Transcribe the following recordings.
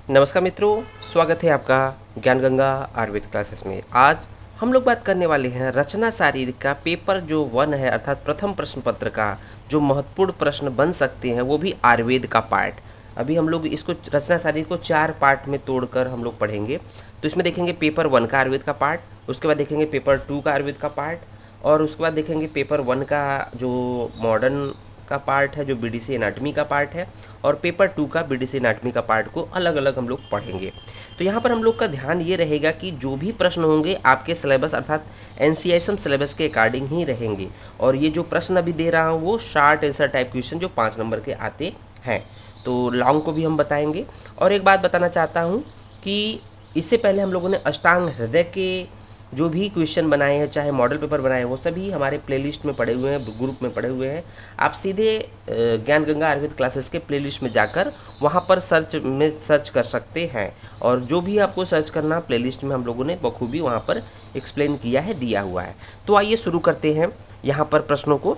नमस्कार मित्रों, स्वागत है आपका ज्ञान गंगा आयुर्वेद क्लासेस में। आज हम लोग बात करने वाले हैं रचना शारीरिक का पेपर जो 1 है, अर्थात प्रथम प्रश्न पत्र का जो महत्वपूर्ण प्रश्न बन सकते हैं, वो भी आयुर्वेद का पार्ट। अभी हम लोग इसको रचना शारीरिक को 4 पार्ट में तोड़कर हम लोग पढ़ेंगे। तो इसमें देखेंगे पेपर 1 का आयुर्वेद का पार्ट, उसके बाद देखेंगे पेपर 2 का आयुर्वेद का पार्ट, और उसके बाद देखेंगे पेपर 1 का जो मॉडर्न का पार्ट है, जो बीडीसी एनाटमी का पार्ट है, और पेपर 2 का बीडीसी एनाटमी का पार्ट को अलग अलग हम लोग पढ़ेंगे। तो यहाँ पर हम लोग का ध्यान ये रहेगा कि जो भी प्रश्न होंगे आपके सिलेबस अर्थात एनसीआईएसएम सिलेबस के अकॉर्डिंग ही रहेंगे। और ये जो प्रश्न अभी दे रहा हूँ वो शार्ट आंसर टाइप क्वेश्चन जो 5 नंबर के आते हैं। तो लॉन्ग को भी हम बताएंगे। और एक बात बताना चाहता हूँ कि इससे पहले हम लोगों ने अष्टांग हृदय के जो भी क्वेश्चन बनाए हैं, चाहे मॉडल पेपर बनाए हैं, वो सभी हमारे प्लेलिस्ट में पड़े हुए हैं, ग्रुप में पड़े हुए हैं। आप सीधे ज्ञान गंगा आयुर्वेद क्लासेस के प्लेलिस्ट में जाकर वहाँ पर सर्च कर सकते हैं। और जो भी आपको सर्च करना प्लेलिस्ट में हम लोगों ने बखूबी वहाँ पर एक्सप्लेन किया है, दिया हुआ है। तो आइए शुरू करते हैं यहाँ पर प्रश्नों को।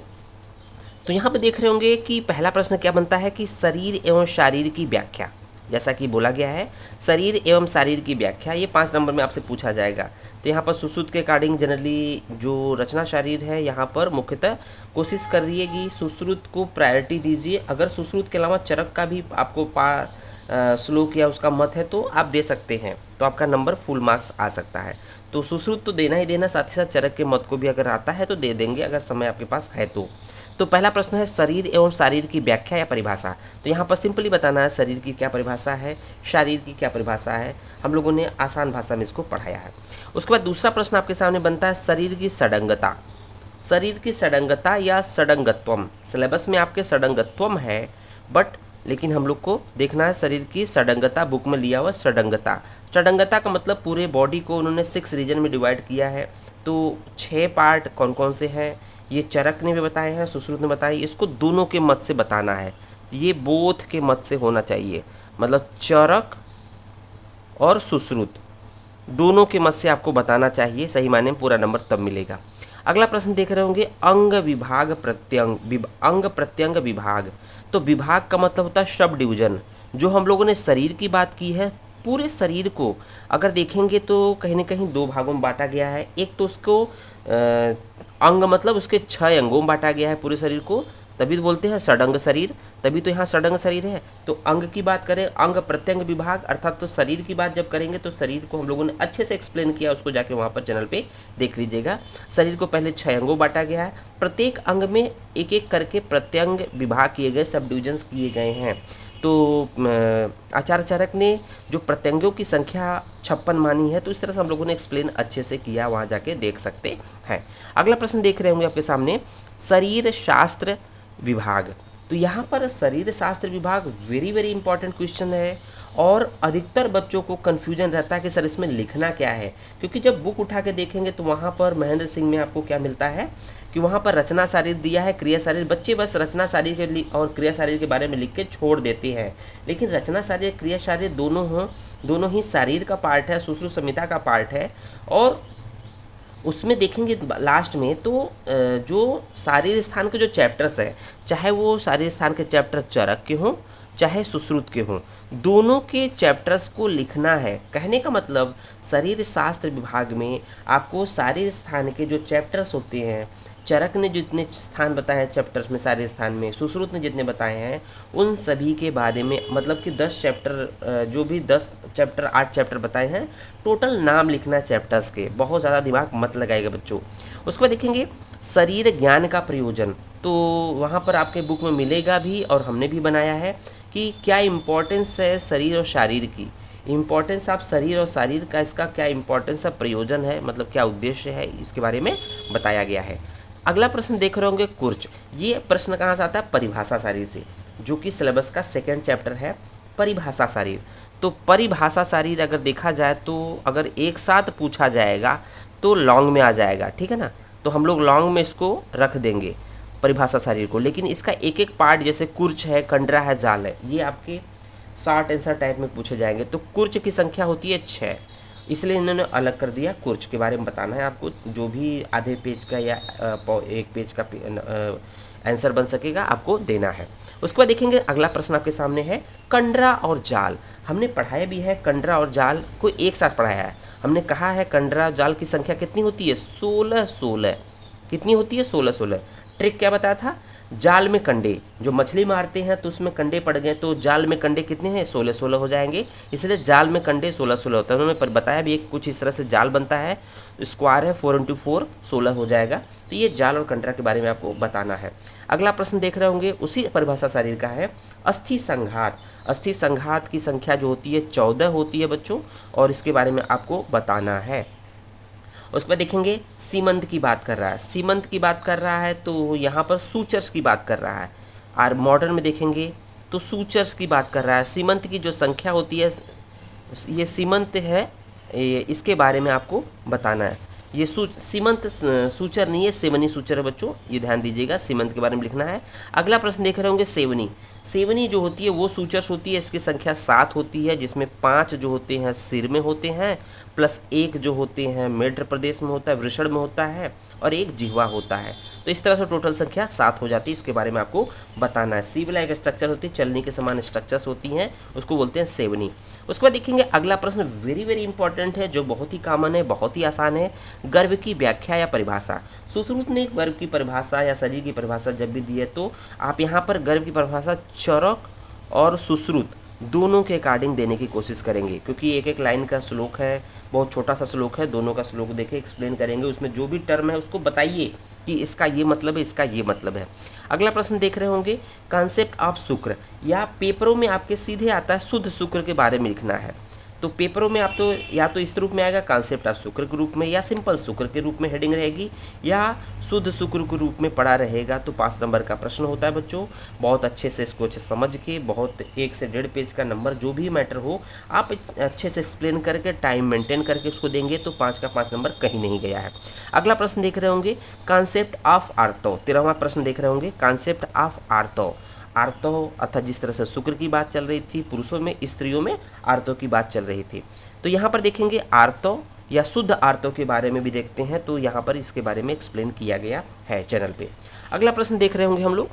तो यहाँ पर देख रहे होंगे कि पहला प्रश्न क्या बनता है कि शरीर एवं शारीर की व्याख्या। जैसा कि बोला गया है, शरीर एवं शारीर की व्याख्या, ये 5 नंबर में आपसे पूछा जाएगा। तो यहाँ पर सुश्रुत के अकॉर्डिंग जनरली जो रचना शरीर है, यहाँ पर मुख्यतः कोशिश कर रही है कि सुश्रुत को प्रायोरिटी दीजिए। अगर सुश्रुत के अलावा चरक का भी आपको श्लोक या उसका मत है तो आप दे सकते हैं, तो आपका नंबर फुल मार्क्स आ सकता है। तो सुश्रुत तो देना ही देना, साथ ही साथ चरक के मत को भी अगर आता है तो दे देंगे, अगर समय आपके पास है तो पहला प्रश्न है शरीर एवं शारीर की व्याख्या या परिभाषा। तो यहाँ पर सिंपली बताना है शरीर की क्या परिभाषा है, शारीर की क्या परिभाषा है। हम लोगों ने आसान भाषा में इसको पढ़ाया है। उसके बाद दूसरा प्रश्न आपके सामने बनता है शरीर की षडंगता। शरीर की षडंगता या षडंगत्वम, सिलेबस में आपके षडंगत्वम है, बट लेकिन हम लोग को देखना है शरीर की षडंगता, बुक में लिया हुआ षडंगता। षडंगता का मतलब पूरे बॉडी को उन्होंने 6 रीजन में डिवाइड किया है। तो 6 पार्ट कौन कौन से हैं, ये चरक ने भी बताए हैं, सुश्रुत ने बताए। इसको दोनों के मत से बताना है, ये बोथ के मत से होना चाहिए, मतलब चरक और सुश्रुत दोनों के मत से आपको बताना चाहिए। सही मायने में पूरा नंबर तब मिलेगा। अगला प्रश्न देख रहे होंगे अंग विभाग प्रत्यंग, अंग प्रत्यंग विभाग। तो विभाग का मतलब होता है सब डिवीजन। जो हम लोगों ने शरीर की बात की है, पूरे शरीर को अगर देखेंगे तो कहीं ना कहीं 2 भागों में बांटा गया है। एक तो उसको अंग मतलब उसके 6 अंगों में बांटा गया है पूरे शरीर को, तभी तो बोलते हैं षडंग शरीर, तभी तो यहाँ षडंग शरीर है। तो अंग की बात करें, अंग प्रत्यंग विभाग, अर्थात तो शरीर की बात जब करेंगे तो शरीर को हम लोगों ने अच्छे से एक्सप्लेन किया, उसको जाके वहाँ पर चैनल पे देख लीजिएगा। शरीर को पहले 6 अंगों बांटा गया है, प्रत्येक अंग में एक एक करके प्रत्यंग विभाग किए गए, सब डिविजन्स किए गए हैं। तो आचार्य चरक ने जो प्रत्यंगों की संख्या 56 मानी है, तो इस तरह से हम लोगों ने एक्सप्लेन अच्छे से किया, वहाँ जाके देख सकते हैं। अगला प्रश्न देख रहे होंगे आपके सामने शरीर शास्त्र विभाग। तो यहाँ पर शरीर शास्त्र विभाग वेरी वेरी इंपॉर्टेंट क्वेश्चन है, और अधिकतर बच्चों को कन्फ्यूजन रहता है कि सर इसमें लिखना क्या है। क्योंकि जब बुक उठा के देखेंगे तो वहाँ पर महेंद्र सिंह में आपको क्या मिलता है कि वहाँ पर रचना शारीर दिया है, क्रिया शारीर। बच्चे बस रचना शारीर के और क्रिया शारीर के बारे में लिख के छोड़ देते हैं, लेकिन रचना शारीर क्रिया शारीर दोनों ही शारीर का पार्ट है, सुश्रुत संहिता का पार्ट है। और उसमें देखेंगे लास्ट में तो जो शारीर स्थान के जो चैप्टर्स हैं, चाहे वो शारीर स्थान के चैप्टर चरक के हों चाहे सुश्रुत के हों, दोनों के चैप्टर्स को लिखना है। कहने का मतलब शरीर शास्त्र विभाग में आपको शारीर स्थान के जो चैप्टर्स होते हैं, चरक ने जितने स्थान बताए हैं चैप्टर्स में, सारे स्थान में सुश्रुत ने जितने बताए हैं, उन सभी के बारे में, मतलब कि 10 चैप्टर, जो भी 10 चैप्टर 8 चैप्टर बताए हैं, टोटल नाम लिखना है चैप्टर्स के। बहुत ज़्यादा दिमाग मत लगाएगा बच्चों। उसके बाद देखेंगे शरीर ज्ञान का प्रयोजन। तो वहाँ पर आपके बुक में मिलेगा भी, और हमने भी बनाया है कि क्या इम्पोर्टेंस है शरीर और शारीर की। इम्पोर्टेंस आप शरीर और शारीर का, इसका क्या इम्पोर्टेंस है, प्रयोजन है, मतलब क्या उद्देश्य है, इसके बारे में बताया गया है। अगला प्रश्न देख रहे होंगे कुर्च। ये प्रश्न कहाँ से आता है, परिभाषा शारीर से, जो कि सिलेबस का 2nd चैप्टर है, परिभाषा शारीर। तो परिभाषा शारीर अगर देखा जाए तो अगर एक साथ पूछा जाएगा तो लॉन्ग में आ जाएगा, ठीक है ना। तो हम लोग लॉन्ग में इसको रख देंगे परिभाषा शारीर को, लेकिन इसका एक एक पार्ट, जैसे कुर्च है, कंडरा है, जाल है, ये आपके शॉर्ट आंसर टाइप में पूछे जाएंगे। तो कुर्च की संख्या होती है 6, इसलिए इन्होंने अलग कर दिया। कुर्च के बारे में बताना है आपको, जो भी आधे पेज का या 1 पेज का आंसर बन सकेगा, आपको देना है। उसके बाद देखेंगे अगला प्रश्न आपके सामने है कंडरा और जाल। हमने पढ़ाया भी है कंडरा और जाल को एक साथ पढ़ाया है। हमने कहा है कंडरा और जाल की संख्या कितनी होती है, 16 कितनी होती है, 16। ट्रिक क्या बताया था, जाल में कंडे, जो मछली मारते हैं तो उसमें कंडे पड़ गए, तो जाल में कंडे कितने हैं, 16 हो जाएंगे, इसलिए जाल में कंडे 16 होता है। उन्होंने पर बताया भी एक कुछ इस तरह से जाल बनता है, स्क्वायर है, 4 × 4 16 हो जाएगा। तो ये जाल और कंडरा के बारे में आपको बताना है। अगला प्रश्न देख रहे होंगे उसी परिभाषा शरीर का है, अस्थि संघात। अस्थि संघात की संख्या जो होती है 14 होती है बच्चों, और इसके बारे में आपको बताना है। उसके बाद देखेंगे सीमंत की बात कर रहा है, सीमंत की बात कर रहा है तो यहाँ पर सूचर्स की बात कर रहा है। और मॉडर्न में देखेंगे तो सूचर्स की बात कर रहा है। सीमंत की जो संख्या होती है, ये सीमंत है, इसके बारे में आपको बताना है। ये सीमंत सूचर नहीं है, सेवनी सूचर है बच्चों, ये ध्यान दीजिएगा, सीमंत के बारे में लिखना है। अगला प्रश्न देख रहे होंगे सेवनी। सेवनी जो होती है वो सूचर्स होती है, इसकी संख्या 7 होती है, जिसमें 5 जो होते हैं सिर में होते हैं, प्लस 1 जो होते हैं मध्य प्रदेश में होता है, वृषण में होता है, और 1 जिह्वा होता है। तो इस तरह से टोटल संख्या 7 हो जाती है, इसके बारे में आपको बताना है। सीवला एक स्ट्रक्चर होती है, चलनी के समान स्ट्रक्चर्स होती हैं, उसको बोलते हैं सेवनी। उसके बाद देखेंगे अगला प्रश्न वेरी वेरी इंपॉर्टेंट है, जो बहुत ही कॉमन है, बहुत ही आसान है। गर्भ की व्याख्या या परिभाषा। सुश्रुत ने गर्भ की परिभाषा या शरीर की परिभाषा जब भी दी है तो आप यहाँ पर गर्भ की परिभाषा चरक और सुश्रुत दोनों के अकॉर्डिंग देने की कोशिश करेंगे, क्योंकि एक एक लाइन का श्लोक है, बहुत छोटा सा श्लोक है, दोनों का श्लोक देखे एक्सप्लेन करेंगे, उसमें जो भी टर्म है उसको बताइए कि इसका ये मतलब है, इसका ये मतलब है। अगला प्रश्न देख रहे होंगे कॉन्सेप्ट ऑफ शुक्र, या पेपरों में आपके सीधे आता है शुद्ध शुक्र के बारे में लिखना है। तो पेपरों में आप तो या तो इस रूप में आएगा कॉन्सेप्ट ऑफ शुक्र के रूप में, या सिंपल शुक्र के रूप में हेडिंग रहेगी, या शुद्ध शुक्र के रूप में पढ़ा रहेगा। तो 5 नंबर का प्रश्न होता है बच्चों। बहुत अच्छे से इसको अच्छे समझ के, बहुत 1 से 1.5 पेज का नंबर जो भी मैटर हो आप अच्छे से एक्सप्लेन करके टाइम मेंटेन करके उसको देंगे तो 5 का 5 नंबर कहीं नहीं गया है। अगला प्रश्न देख रहे होंगे कॉन्सेप्ट ऑफ आर्थो। 13वां प्रश्न देख रहे होंगे कॉन्सेप्ट ऑफ आर्थो। आर्थो अर्थात जिस तरह से शुक्र की बात चल रही थी पुरुषों में, स्त्रियों में आर्थो की बात चल रही थी। तो यहाँ पर देखेंगे आर्थो या शुद्ध आर्थो के बारे में भी देखते हैं, तो यहाँ पर इसके बारे में एक्सप्लेन किया गया है चैनल पे। अगला प्रश्न देख रहे होंगे हम लोग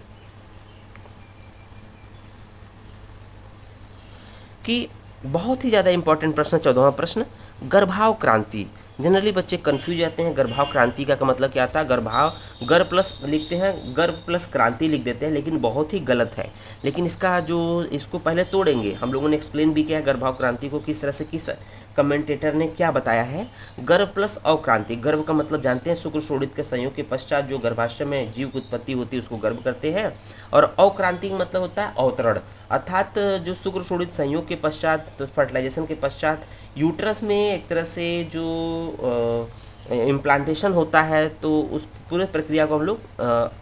कि बहुत ही ज़्यादा इंपॉर्टेंट प्रश्न, 14वां प्रश्न, गर्भाव क्रांति। जनरली बच्चे कंफ्यूज जाते हैं, गर्भाव क्रांति का मतलब क्या था। गर्भाव गर्भ प्लस लिखते हैं, गर्भ प्लस क्रांति लिख देते हैं, लेकिन बहुत ही गलत है। लेकिन इसका जो इसको पहले तोड़ेंगे, हम लोगों ने एक्सप्लेन भी किया है गर्भाव क्रांति को किस तरह से, किस कमेंटेटर ने क्या बताया है। गर्भ प्लस अवक्रांति, गर्भ का मतलब जानते हैं शुक्र शोणित के संयोग के पश्चात जो गर्भाशय में जीव की उत्पत्ति होती है उसको गर्भ करते हैं, और अवक्रांति का मतलब होता है अवतरण, अर्थात जो शुक्र शोणित संयोग के पश्चात, फर्टिलाइजेशन के पश्चात यूट्रस में एक तरह से जो इम्प्लांटेशन होता है, तो उस पूरे प्रक्रिया को हम लोग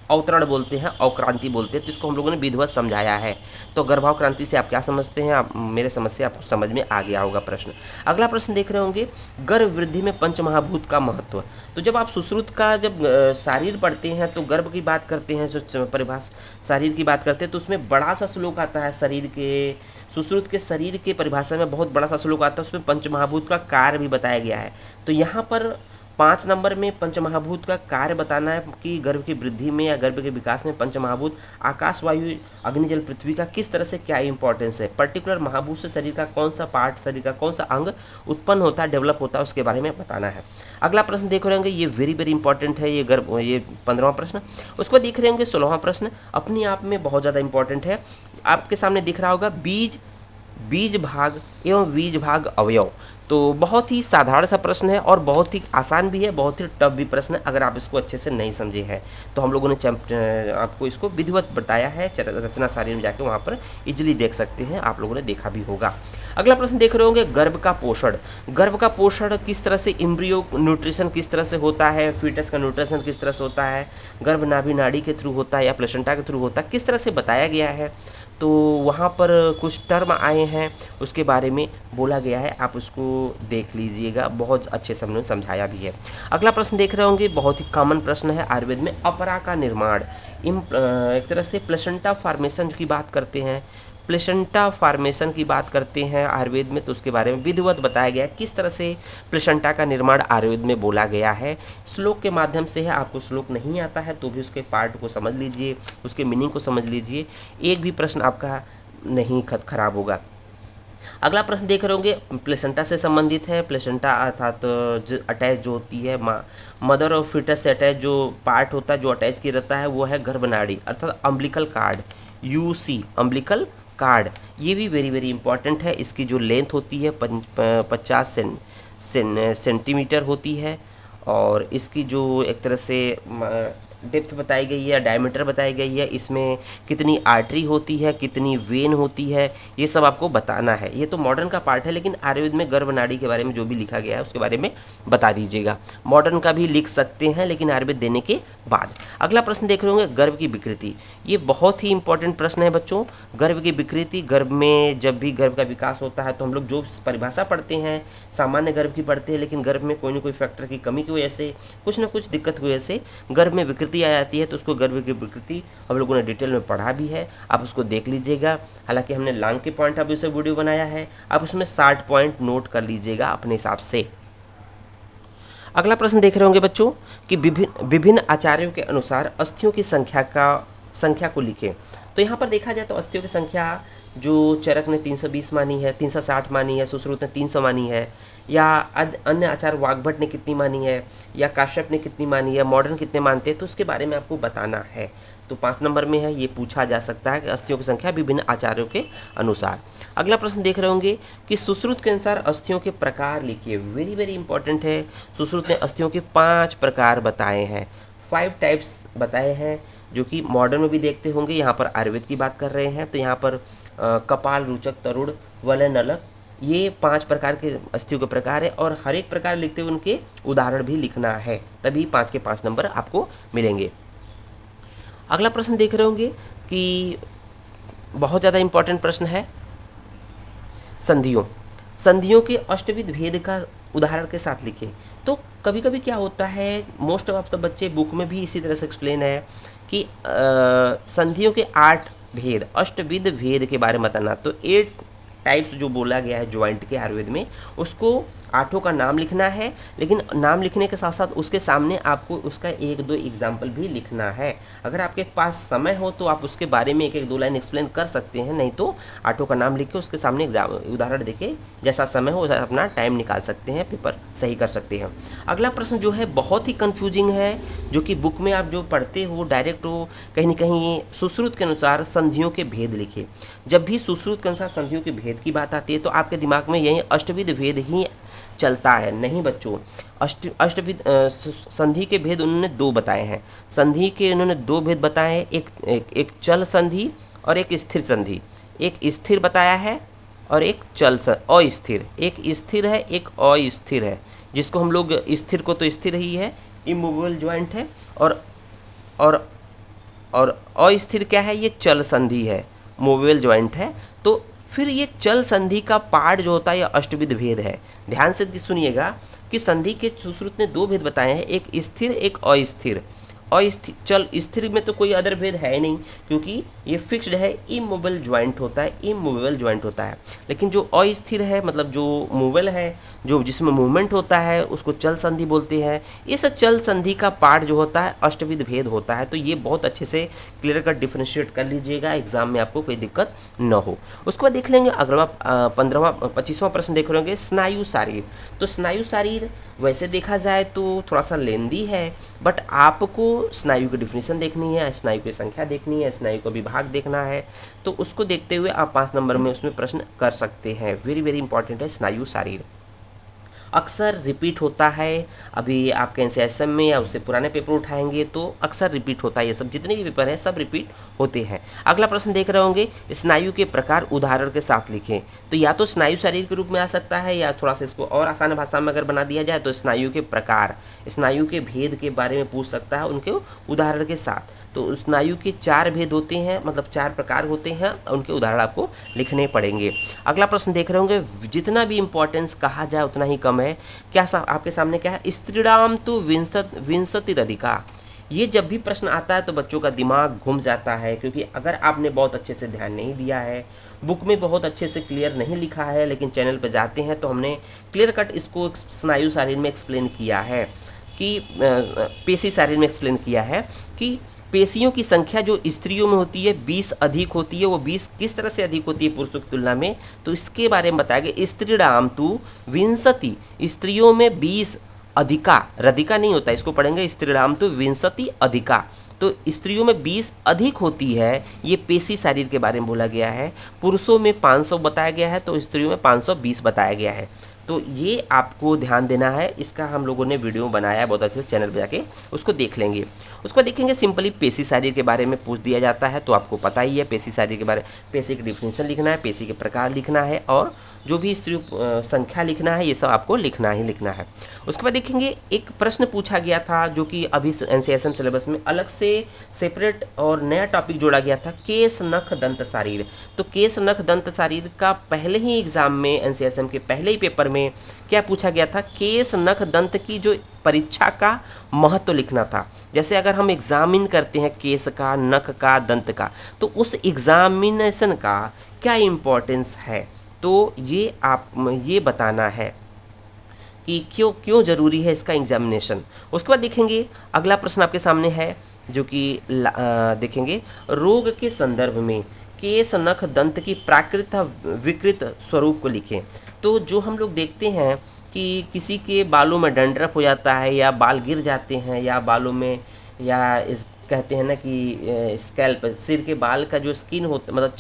अवतरण बोलते हैं, अवक्रांति बोलते हैं। तो इसको हम लोगों ने विधिवत समझाया है। तो गर्भाव क्रांति से आप क्या समझते हैं, आप मेरे समझ से आपको समझ में आ गया होगा प्रश्न। अगला प्रश्न देख रहे होंगे गर्भ वृद्धि में पंचमहाभूत का महत्व। तो जब आप सुश्रुत का जब शरीर पढ़ते हैं तो गर्भ की बात करते हैं, जो परिभाषा शरीर की बात करते हैं, तो उसमें बड़ा सा श्लोक आता है शरीर के, सुश्रुत के शरीर के परिभाषा में बहुत बड़ा सा श्लोक आता है, उसमें पंचमहाभूत का कार्य भी बताया गया है। तो यहाँ पर 5 नंबर में पंचमहाभूत का कार्य बताना है कि गर्भ की वृद्धि में या गर्भ के विकास में पंचमहाभूत आकाश, वायु, अग्नि, जल, पृथ्वी का किस तरह से क्या इंपॉर्टेंस है। पर्टिकुलर महाभूत से शरीर का कौन सा पार्ट, शरीर का कौन सा अंग उत्पन्न होता है, डेवलप होता है, उसके बारे में बताना है। अगला प्रश्न देख रहे होंगे, ये वेरी वेरी इंपॉर्टेंट है, ये 15वां प्रश्न। उसके बाद देख रहे होंगे 16वां प्रश्न, अपने आप में बहुत ज़्यादा इंपॉर्टेंट है। आपके सामने दिख रहा होगा बीज भाग एवं बीज भाग अवयव। तो बहुत ही साधारण सा प्रश्न है और बहुत ही आसान भी है, बहुत ही टफ भी प्रश्न है। अगर आप इसको अच्छे से नहीं समझे हैं तो हम लोगों ने आपको इसको विधिवत बताया है, रचना सारणी में जाके वहाँ पर इजीली देख सकते हैं, आप लोगों ने देखा भी होगा। अगला प्रश्न देख रहे होंगे गर्भ का पोषण। गर्भ का पोषण किस तरह से, एम्ब्रियो न्यूट्रिशन किस तरह से होता है, फीटस का न्यूट्रिशन किस तरह से होता है, गर्भ नाभि नाड़ी के थ्रू होता है या प्लेसेंटा के थ्रू होता है, किस तरह से बताया गया है। तो वहाँ पर कुछ टर्म आए हैं, उसके बारे में बोला गया है, आप उसको देख लीजिएगा, बहुत अच्छे से हमने समझाया भी है। अगला प्रश्न देख रहे होंगे, बहुत ही कॉमन प्रश्न है आयुर्वेद में, अपरा का निर्माण। एक तरह से प्लेसेंटा फॉर्मेशन की बात करते हैं, प्लेसेंटा फॉर्मेशन की बात करते हैं आयुर्वेद में, तो उसके बारे में विधिवत बताया गया है किस तरह से प्लेसेंटा का निर्माण आयुर्वेद में बोला गया है। श्लोक के माध्यम से है, आपको श्लोक नहीं आता है तो भी उसके पार्ट को समझ लीजिए, उसके मीनिंग को समझ लीजिए, एक भी प्रश्न आपका नहीं खराब होगा। अगला प्रश्न देख रहे होंगे, प्लेसेंटा से संबंधित है। प्लेसेंटा अर्थात जो अटैच जो होती है मदर और फिटस से अटैच जो पार्ट होता है, जो अटैच किया रहता है, वो है गर्भनाड़ी अर्थात umbilical card, UC umbilical card. ये भी वेरी वेरी इंपॉर्टेंट है। इसकी जो लेंथ होती है 50 सेंटीमीटर होती है, और इसकी जो एक तरह से डेप्थ बताई गई है, डायमीटर बताई गई है, इसमें कितनी आर्टरी होती है, कितनी वेन होती है, ये सब आपको बताना है। ये तो मॉडर्न का पार्ट है, लेकिन आयुर्वेद में गर्भनाड़ी के बारे में जो भी लिखा गया है उसके बारे में बता दीजिएगा। मॉडर्न का भी लिख सकते हैं, लेकिन आयुर्वेद देने के बाद। अगला प्रश्न देख रहे होंगे, गर्भ की विकृति। ये बहुत ही इंपॉर्टेंट प्रश्न है बच्चों। गर्भ की विकृति, गर्भ में जब भी गर्भ का विकास होता है तो हम लोग जो परिभाषा पढ़ते हैं सामान्य गर्भ की पढ़ते हैं, लेकिन गर्भ में कोई ना कोई फैक्टर की कमी की वजह से, कुछ ना कुछ दिक्कत की वजह से गर्भ में विकृति आ जाती है, तो उसको गर्भ की विकृति हम लोगों ने डिटेल में पढ़ा भी है, आप उसको देख लीजिएगा। हालांकि हमने लॉन्ग के पॉइंट अभी उसे वीडियो बनाया है, आप उसमें 60 पॉइंट नोट कर लीजिएगा अपने हिसाब से। अगला प्रश्न देख रहे होंगे बच्चों कि विभिन्न आचार्यों के अनुसार अस्थियों की संख्या को लिखें। तो यहाँ पर देखा जाए तो अस्थियों की संख्या जो चरक ने 320 मानी है, 360 मानी है, सुश्रुत ने 300 मानी है, या अन्य आचार्य वाग्भट ने कितनी मानी है, या काश्यप ने कितनी मानी है, मॉडर्न कितने मानते हैं, तो उसके बारे में आपको बताना है। तो 5 नंबर में है, ये पूछा जा सकता है कि अस्थियों की संख्या विभिन्न आचार्यों के अनुसार। अगला प्रश्न देख रहे होंगे कि सुश्रुत के अनुसार अस्थियों के प्रकार लिखिए। वेरी वेरी इंपॉर्टेंट है। सुश्रुत ने अस्थियों के 5 प्रकार बताए हैं, 5 टाइप्स बताए हैं, जो कि मॉडर्न में भी देखते होंगे। यहाँ पर आयुर्वेद की बात कर रहे हैं, तो यहाँ पर कपाल, रुचक, तरुण, वलय, नलक, ये 5 प्रकार के अस्थियों के प्रकार है, और हर एक प्रकार लिखते हुए उनके उदाहरण भी लिखना है, तभी 5 के 5 नंबर आपको मिलेंगे। अगला प्रश्न देख रहे होंगे कि बहुत ज़्यादा इंपॉर्टेंट प्रश्न है, संधियों के अष्टविध भेद का उदाहरण के साथ लिखें। तो कभी कभी क्या होता है, मोस्ट ऑफ द बच्चे बुक में भी इसी तरह से एक्सप्लेन है कि संधियों के 8 भेद, अष्टविध भेद के बारे में बताना। तो 8 टाइप्स जो बोला गया है ज्वाइंट के आयुर्वेद में, उसको 8 का नाम लिखना है, लेकिन नाम लिखने के साथ साथ उसके सामने आपको उसका 1-2 एग्जाम्पल भी लिखना है। अगर आपके पास समय हो तो आप उसके बारे में 1-2 लाइन एक्सप्लेन कर सकते हैं, नहीं तो 8 का नाम लिख के उसके सामने उदाहरण देके जैसा समय हो वैसा अपना टाइम निकाल सकते हैं, पेपर सही कर सकते हैं। अगला प्रश्न जो है बहुत ही कन्फ्यूजिंग है, जो कि बुक में आप जो पढ़ते हो डायरेक्ट हो, कहीं ना कहीं सुश्रुत के अनुसार संधियों के भेद लिखे। जब भी सुश्रुत के अनुसार संधियों के भेद की बात आती है तो आपके दिमाग में यही अष्टविध भेद ही चलता है। नहीं बच्चों, अष्टविध संधि के भेद उन्होंने 2 बताए हैं। संधि के उन्होंने 2 भेद बताए हैं, एक चल संधि और एक स्थिर संधि। एक स्थिर बताया है और एक अस्थिर। एक स्थिर है, एक अस्थिर है, जिसको हम लोग स्थिर को तो स्थिर ही है, इमूवेबल ज्वाइंट है, और अस्थिर क्या है, ये चल संधि है, मूवेबल ज्वाइंट है। तो फिर ये चल संधि का पार्ट जो होता है यह अष्टविध भेद है। ध्यान से सुनिएगा कि संधि के सुश्रुत ने 2 भेद बताए हैं, एक स्थिर एक अस्थिर। चल स्थिर में तो कोई अदर भेद है नहीं, क्योंकि ये फिक्स्ड है, इमूवेबल ज्वाइंट होता है, इमूवेबल ज्वाइंट होता है। लेकिन जो अस्थिर है, मतलब जो मूवेबल है, जो जिसमें मूवमेंट होता है, उसको चल संधि बोलते हैं। इस चल संधि का पार्ट जो होता है अष्टविध भेद होता है। तो ये बहुत अच्छे से क्लियर कट डिफ्रेंशिएट कर लीजिएगा, एग्जाम में आपको कोई दिक्कत न हो। उसके बाद देख लेंगे अगला 25वां प्रश्न देख रहे होंगे, स्नायु शारीर। तो स्नायु शारीर वैसे देखा जाए तो थोड़ा सा लेंदी है, बट आपको स्नायु की डिफिनीशन देखनी है, स्नायु की संख्या देखनी है, स्नायु का विभाग देखना है, तो उसको देखते हुए आप 5 नंबर में उसमें प्रश्न कर सकते हैं। वेरी वेरी इंपॉर्टेंट है स्नायु शारीर। अक्सर रिपीट होता है, अभी आपके एनसीएसएम में या उससे पुराने पेपर उठाएंगे तो अक्सर रिपीट होता है, ये सब जितने भी पेपर हैं सब रिपीट होते हैं। अगला प्रश्न देख रहे होंगे, स्नायु के प्रकार उदाहरण के साथ लिखें। तो या तो स्नायु शरीर के रूप में आ सकता है, या थोड़ा सा इसको और आसान भाषा में अगर बना दिया जाए तो स्नायु के प्रकार, स्नायु के भेद के बारे में पूछ सकता है उनके उदाहरण के साथ। तो स्नायु के 4 भेद होते हैं, मतलब 4 प्रकार होते हैं, उनके उदाहरण आपको लिखने पड़ेंगे। अगला प्रश्न देख रहे होंगे, जितना भी इंपॉर्टेंस कहा जाए उतना ही कम है। क्या आपके सामने क्या है, स्त्रीणाम तो विंशतिरधिका। ये जब भी प्रश्न आता है तो बच्चों का दिमाग घूम जाता है, क्योंकि अगर आपने बहुत अच्छे से ध्यान नहीं दिया है, बुक में बहुत अच्छे से क्लियर नहीं लिखा है, लेकिन चैनल पर जाते हैं तो हमने क्लियर कट इसको स्नायु शारीर में एक्सप्लेन किया है कि पेशी शारीर में एक्सप्लेन किया है कि पेशियों की संख्या जो स्त्रियों में होती है 20 अधिक होती है। वो 20 किस तरह से अधिक होती है पुरुषों की तुलना में, तो इसके बारे में बताया गया। स्त्रीणाम तु विंशति, स्त्रियों में 20 अधिका, रधिका नहीं होता, इसको पढ़ेंगे स्त्रीणाम तु विंशति अधिका। तो स्त्रियों में 20 अधिक होती है, ये पेशी शरीर के बारे में बोला गया है। पुरुषों में 500 बताया गया है, तो स्त्रियों में 520 बताया गया है। तो ये आपको ध्यान देना है, इसका हम लोगों ने वीडियो बनाया है बहुत अच्छे से, चैनल पे जाके उसको देख लेंगे। उसको देखेंगे सिंपली पेशी शरीर के बारे में पूछ दिया जाता है, तो आपको पता ही है पेशी शरीर के बारे में। पेशी की डिफिनेशन लिखना है, पेशी के प्रकार लिखना है, और जो भी स्त्री संख्या लिखना है, ये सब आपको लिखना ही लिखना है। उसके बाद देखेंगे एक प्रश्न पूछा गया था जो कि अभी NCSM सिलेबस में अलग से सेपरेट और नया टॉपिक जोड़ा गया था, केस नख दंत शरीर। तो केस नख दंत शरीर का पहले ही एग्जाम में NCSM के पहले ही पेपर में क्या पूछा गया था, केस नख दंत की जो परीक्षा का महत्व लिखना था। जैसे अगर हम एग्जामिन करते हैं केस का, नख का, दंत का, तो उस एग्जामिनेशन का क्या इम्पोर्टेंस है, तो ये आप ये बताना है कि क्यों क्यों ज़रूरी है इसका एग्जामिनेशन। उसके बाद देखेंगे अगला प्रश्न आपके सामने है जो कि देखेंगे रोग के संदर्भ में केस नख दंत की प्राकृत विकृत स्वरूप को लिखें। तो जो हम लोग देखते हैं कि किसी के बालों में डंड्रफ हो जाता है, या बाल गिर जाते हैं, या बालों में, या कहते हैं ना कि स्कैल्प, सिर के बाल का जो स्किन होता, मतलब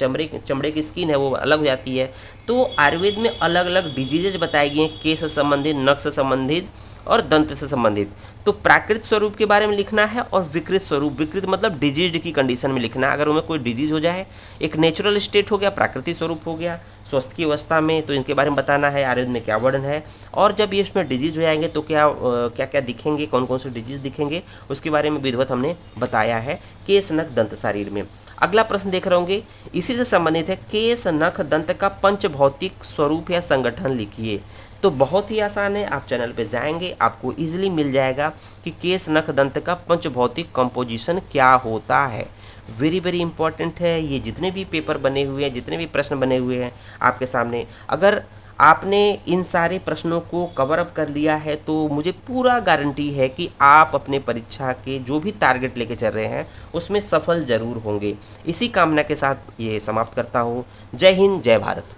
चमड़े की स्किन है वो अलग हो जाती है। तो आयुर्वेद में अलग अलग डिजीजेज बताई गई हैं, केस से संबंधित, नख से संबंधित और दंत से संबंधित। तो प्राकृत स्वरूप के बारे में लिखना है, और विकृत स्वरूप, विकृत मतलब डिजीज की कंडीशन में लिखना है। अगर उनमें कोई डिजीज हो जाए, एक नेचुरल स्टेट हो गया, प्राकृतिक स्वरूप हो गया, स्वस्थ की अवस्था में, तो इनके बारे में बताना है आयुर्वेद में क्या वर्णन है। और जब ये इसमें डिजीज हो जाएंगे तो क्या क्या क्या दिखेंगे, कौन कौन से डिजीज दिखेंगे, उसके बारे में विधिवत हमने बताया है केस नख दंत शरीर में। अगला प्रश्न देख रहे होंगे, इसी से संबंधित है, केस नख दंत का पंच भौतिक स्वरूप या संगठन लिखिए। तो बहुत ही आसान है, आप चैनल पे जाएंगे आपको इजीली मिल जाएगा कि केस नख दंत का पंच भौतिक कंपोजिशन क्या होता है। वेरी वेरी इंपॉर्टेंट है ये। जितने भी पेपर बने हुए हैं, जितने भी प्रश्न बने हुए हैं आपके सामने, अगर आपने इन सारे प्रश्नों को कवर अप कर लिया है तो मुझे पूरा गारंटी है कि आप अपने परीक्षा के जो भी टारगेट लेके चल रहे हैं उसमें सफल जरूर होंगे। इसी कामना के साथ ये समाप्त करता हूँ। जय हिंद, जय भारत।